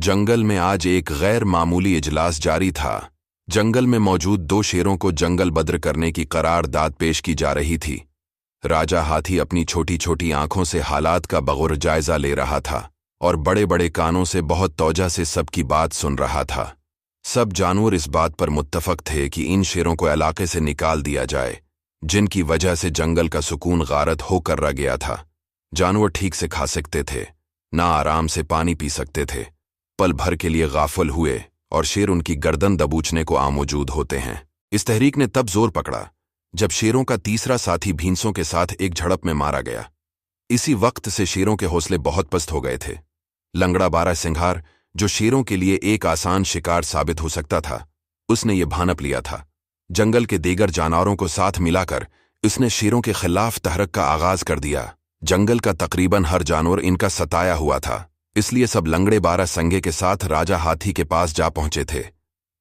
जंगल में आज एक गैर मामूली इजलास जारी था। जंगल में मौजूद 2 शेरों को जंगल बद्र करने की करारदाद पेश की जा रही थी। राजा हाथी अपनी छोटी छोटी आंखों से हालात का बगौर जायजा ले रहा था और बड़े बड़े कानों से बहुत तौजा से सबकी बात सुन रहा था। सब जानवर इस बात पर मुत्तफक थे कि इन शेरों को इलाके से निकाल दिया जाए, जिनकी वजह से जंगल का सुकून गारत होकर रह गया था। जानवर ठीक से खा सकते थे, ना आराम से पानी पी सकते थे। पल भर के लिए गाफिल हुए और शेर उनकी गर्दन दबोचने को आमौजूद होते हैं। इस तहरीक ने तब जोर पकड़ा जब शेरों का तीसरा साथी भींसों के साथ एक झड़प में मारा गया। इसी वक्त से शेरों के हौसले बहुत पस्त हो गए थे। लंगड़ा बारहसिंघार, जो शेरों के लिए एक आसान शिकार साबित हो सकता था, उसने ये भानप लिया था। जंगल के दीगर जानवरों को साथ मिलाकर उसने शेरों के खिलाफ तहरक का आगाज कर दिया। जंगल का तकरीबन हर जानवर इनका सताया हुआ था, इसलिए सब लंगड़े बारहसिंगे के साथ राजा हाथी के पास जा पहुंचे थे।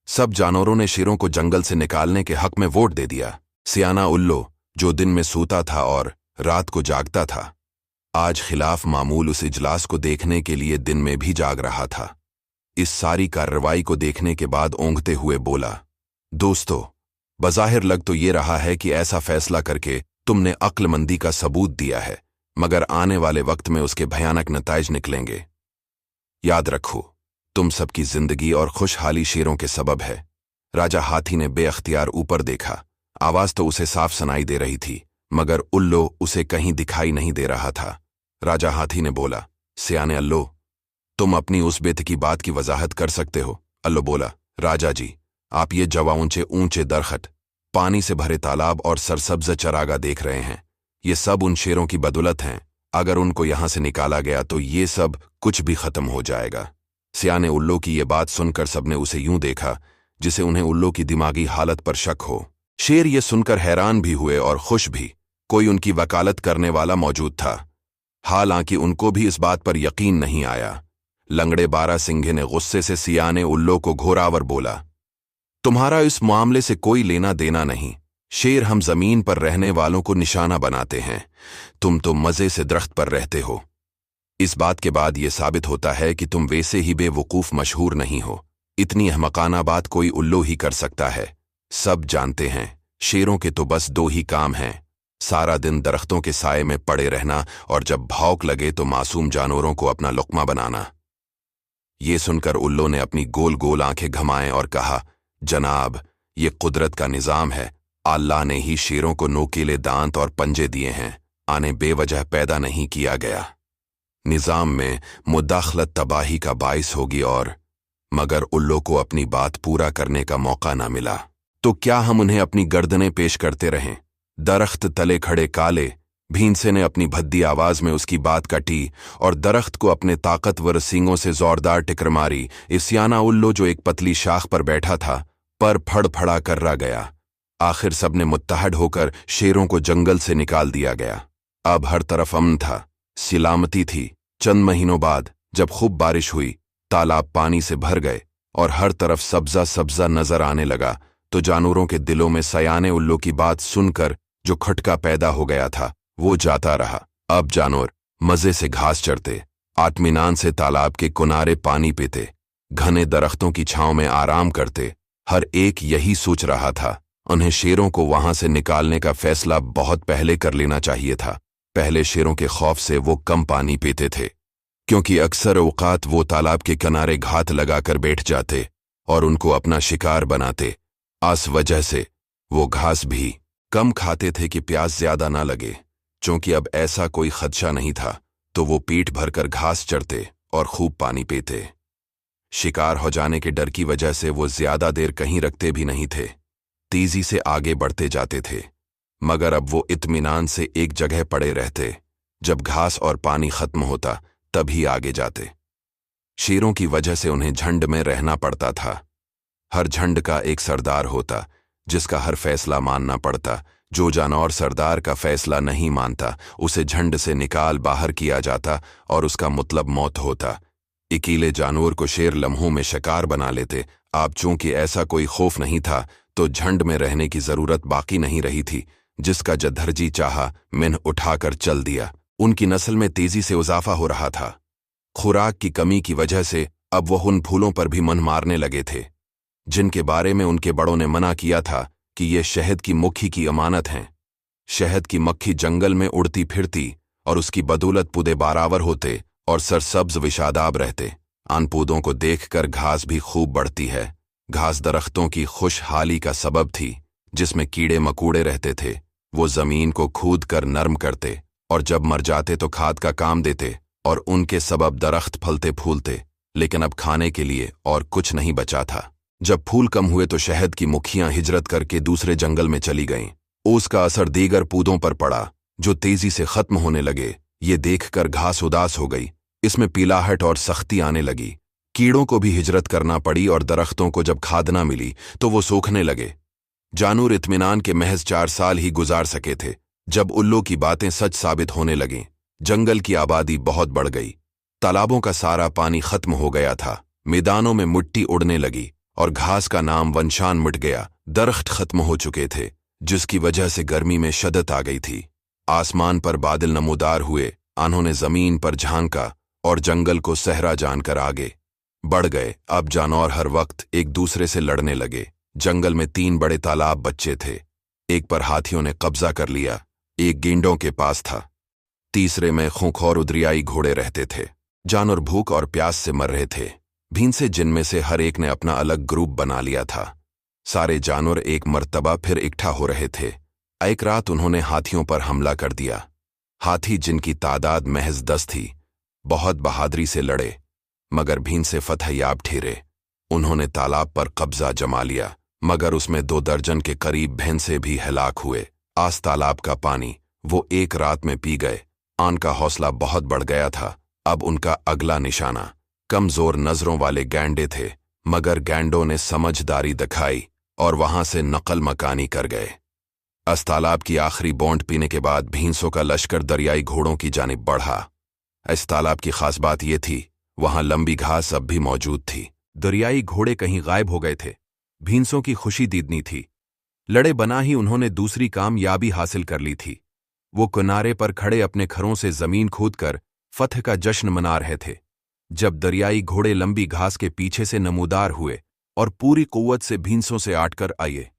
सब जानवरों ने शेरों को जंगल से निकालने के हक में वोट दे दिया। सियाना उल्लू, जो दिन में सोता था और रात को जागता था, आज खिलाफ मामूल उस इजलास को देखने के लिए दिन में भी जाग रहा था। इस सारी कार्रवाई को देखने के बाद ओंघते हुए बोला, दोस्तों, बज़ाहिर लग तो ये रहा है कि ऐसा फैसला करके तुमने अक्लमंदी का सबूत दिया है, मगर आने वाले वक्त में उसके भयानक नताइज निकलेंगे। याद रखो, तुम सबकी जिंदगी और खुशहाली शेरों के सबब है। राजा हाथी ने बेअख्तियार ऊपर देखा। आवाज तो उसे साफ सुनाई दे रही थी, मगर उल्लू उसे कहीं दिखाई नहीं दे रहा था। राजा हाथी ने बोला, सियाने अल्लो, तुम अपनी उस बेतकी बात की वजाहत कर सकते हो? अल्लो बोला, राजा जी, आप ये जवा ऊंचे ऊंचे दरख्त, पानी से भरे तालाब और सरसब्ज चरागा देख रहे हैं, ये सब उन शेरों की बदौलत हैं। अगर उनको यहां से निकाला गया तो ये सब कुछ भी खत्म हो जाएगा। सियाने उल्लू की ये बात सुनकर सबने उसे यूं देखा जिसे उन्हें उल्लू की दिमागी हालत पर शक हो। शेर ये सुनकर हैरान भी हुए और खुश भी। कोई उनकी वकालत करने वाला मौजूद था, हालांकि उनको भी इस बात पर यकीन नहीं आया। लंगड़े बारहसिंगे ने गुस्से से सियाने उल्लू को घोरावर बोला, तुम्हारा इस मामले से कोई लेना देना नहीं। शेर हम जमीन पर रहने वालों को निशाना बनाते हैं, तुम तो मजे से दरख्त पर रहते हो। इस बात के बाद यह साबित होता है कि तुम वैसे ही बेवकूफ मशहूर नहीं हो। इतनी अहमकाना बात कोई उल्लू ही कर सकता है। सब जानते हैं शेरों के तो बस 2 ही काम हैं, सारा दिन दरख्तों के साए में पड़े रहना और जब भौंक लगे तो मासूम जानवरों को अपना लुक्मा बनाना। ये सुनकर उल्लू ने अपनी गोल गोल आंखें घमाएं और कहा, जनाब, ये कुदरत का निजाम है। अल्लाह ने ही शेरों को नोकीले दांत और पंजे दिए हैं, आने बेवजह पैदा नहीं किया गया। निजाम में मुदाखलत तबाही का बाइस होगी और मगर उल्लू को अपनी बात पूरा करने का मौका ना मिला तो क्या हम उन्हें अपनी गर्दनें पेश करते रहें? दरख्त तले खड़े काले भींसे ने अपनी भद्दी आवाज में उसकी बात काटी और दरख्त को अपने ताकतवर सींगों से जोरदार टिकर मारी। सियाना उल्लू, जो एक पतली शाख पर बैठा था, पर फड़फड़ा कर रह गया। आखिर सबने मुत्तहद होकर शेरों को जंगल से निकाल दिया गया। अब हर तरफ अमन था, सलामती थी। चंद महीनों बाद जब खूब बारिश हुई, तालाब पानी से भर गए और हर तरफ सब्जा सब्जा नजर आने लगा, तो जानवरों के दिलों में सियाने उल्लू की बात सुनकर जो खटका पैदा हो गया था वो जाता रहा। अब जानवर मजे से घास चरते, आत्मीनान से तालाब के किनारे पानी पीते, घने दरख्तों की छांव में आराम करते। हर एक यही सोच रहा था, उन्हें शेरों को वहां से निकालने का फैसला बहुत पहले कर लेना चाहिए था। पहले शेरों के खौफ से वो कम पानी पीते थे, क्योंकि अक्सर औकात वो तालाब के किनारे घात लगाकर बैठ जाते और उनको अपना शिकार बनाते। इस वजह से वो घास भी कम खाते थे कि प्यास ज्यादा ना लगे। चूंकि अब ऐसा कोई खदशा नहीं था तो वो पेट भरकर घास चरते और खूब पानी पीते। शिकार हो जाने के डर की वजह से वो ज्यादा देर कहीं रखते भी नहीं थे, तेजी से आगे बढ़ते जाते थे। मगर अब वो इत्मीनान से एक जगह पड़े रहते, जब घास और पानी खत्म होता तभी आगे जाते। शेरों की वजह से उन्हें झुंड में रहना पड़ता था। हर झुंड का एक सरदार होता जिसका हर फैसला मानना पड़ता। जो जानवर सरदार का फैसला नहीं मानता उसे झुंड से निकाल बाहर किया जाता और उसका मतलब मौत होता। अकेले जानवर को शेर लम्हों में शिकार बना लेते। अब चूंकि ऐसा कोई खौफ नहीं था तो झुंड में रहने की जरूरत बाकी नहीं रही थी। जिसका जद्धरजी चाहा मिन्ह उठाकर चल दिया। उनकी नस्ल में तेजी से इजाफा हो रहा था। खुराक की कमी की वजह से अब वो उन फूलों पर भी मन मारने लगे थे जिनके बारे में उनके बड़ों ने मना किया था कि ये शहद की मक्खी की अमानत हैं। शहद की मक्खी जंगल में उड़ती फिरती और उसकी बदौलत पौधे बारावर होते और सरसब्ज विशादाब रहते। आन पौधों को देखकर घास भी खूब बढ़ती है। घास दरख्तों की खुशहाली का सबब थी। जिसमें कीड़े मकूड़े रहते थे वो जमीन को खूद कर नर्म करते और जब मर जाते तो खाद का काम देते और उनके सबब दरख्त फलते फूलते। लेकिन अब खाने के लिए और कुछ नहीं बचा था। जब फूल कम हुए तो शहद की मुखियां हिजरत करके दूसरे जंगल में चली गईं। उसका असर दीगर पौधों पर पड़ा जो तेजी से खत्म होने लगे। ये देखकर घास उदास हो गई। इसमें पीलाहट और सख्ती आने लगी। कीड़ों को भी हिजरत करना पड़ी और दरख्तों को जब खाद ना मिली तो वो सूखने लगे। जानूर इत्मीनान के महज 4 साल ही गुजार सके थे जब उल्लू की बातें सच साबित होने लगीं। जंगल की आबादी बहुत बढ़ गई। तालाबों का सारा पानी खत्म हो गया था। मैदानों में मिट्टी उड़ने लगी और घास का नाम वंशान मिट गया। दरख्त खत्म हो चुके थे जिसकी वजह से गर्मी में शद्दत आ गई थी। आसमान पर बादल नमूदार हुए। उन्होंने जमीन पर झांका और जंगल को सहरा जानकर आगे बढ़ गए। अब जानवर हर वक्त एक दूसरे से लड़ने लगे। जंगल में 3 बड़े तालाब बच्चे थे। एक पर हाथियों ने कब्जा कर लिया, एक गेंडों के पास था, तीसरे में खूंखार उदरियाई घोड़े रहते थे। जानवर भूख और प्यास से मर रहे थे। भींसे जिनमें से हर एक ने अपना अलग ग्रुप बना लिया था। सारे जानवर एक मर्तबा फिर इकट्ठा हो रहे थे। एक रात उन्होंने हाथियों पर हमला कर दिया। हाथी जिनकी तादाद महज 10 थी बहुत बहादुरी से लड़े मगर भींसे फतहयाब ठहरे। उन्होंने तालाब पर कब्जा जमा लिया मगर उसमें 2 दर्जन के करीब भैंसे भी हलाक हुए। आस तालाब का पानी वो एक रात में पी गए। आन का हौसला बहुत बढ़ गया था। अब उनका अगला निशाना कमजोर नजरों वाले गैंडे थे मगर गैंडों ने समझदारी दिखाई और वहां से नकल मकानी कर गए। इस तालाब की आखिरी बौंड पीने के बाद भींसों का लश्कर दरियाई घोड़ों की जानिब बढ़ा। इस तालाब की खास बात यह थी वहां लंबी घास अब भी मौजूद थी। दरियाई घोड़े कहीं गायब हो गए थे। भींसों की खुशी दीदनी थी। लड़े बना ही उन्होंने दूसरी कामयाबी हासिल कर ली थी। वो किनारे पर खड़े अपने खरों से जमीन खोदकर फतह का जश्न मना रहे थे। जब दरियाई घोड़े लंबी घास के पीछे से नमूदार हुए और पूरी कुव्वत से भींसों से आटकर आए।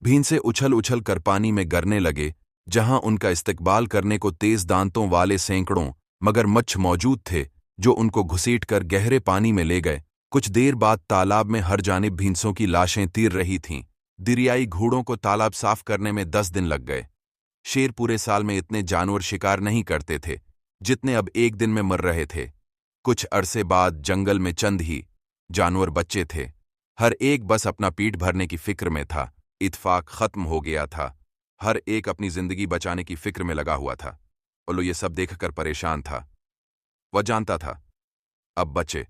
भींसे उछल उछल कर पानी में गिरने लगे जहां उनका इस्तकबाल करने को तेज दांतों वाले सैकड़ों मगरमच्छ मौजूद थे जो उनको घुसीट कर गहरे पानी में ले गए। कुछ देर बाद तालाब में हर जानिब भींसों की लाशें तीर रही थीं। दरियाई घोड़ों को तालाब साफ करने में 10 दिन लग गए। शेर पूरे साल में इतने जानवर शिकार नहीं करते थे जितने अब एक दिन में मर रहे थे। कुछ अरसे बाद जंगल में चंद ही जानवर बच्चे थे। हर एक बस अपना पेट भरने की फिक्र में था। इत्फाक खत्म हो गया था। हर एक अपनी जिंदगी बचाने की फिक्र में लगा हुआ था। उल्लू ये सब देखकर परेशान था। वह जानता था अब बच्चे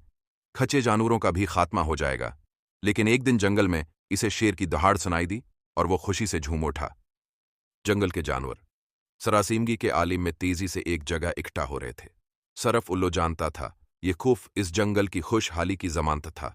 खचे जानवरों का भी खात्मा हो जाएगा। लेकिन एक दिन जंगल में इसे शेर की दहाड़ सुनाई दी और वो खुशी से झूम उठा। जंगल के जानवर सरासीमगी के आलिम में तेजी से एक जगह इकट्ठा हो रहे थे। सरफ उल्लू जानता था ये खौफ इस जंगल की खुशहाली की जमानत था।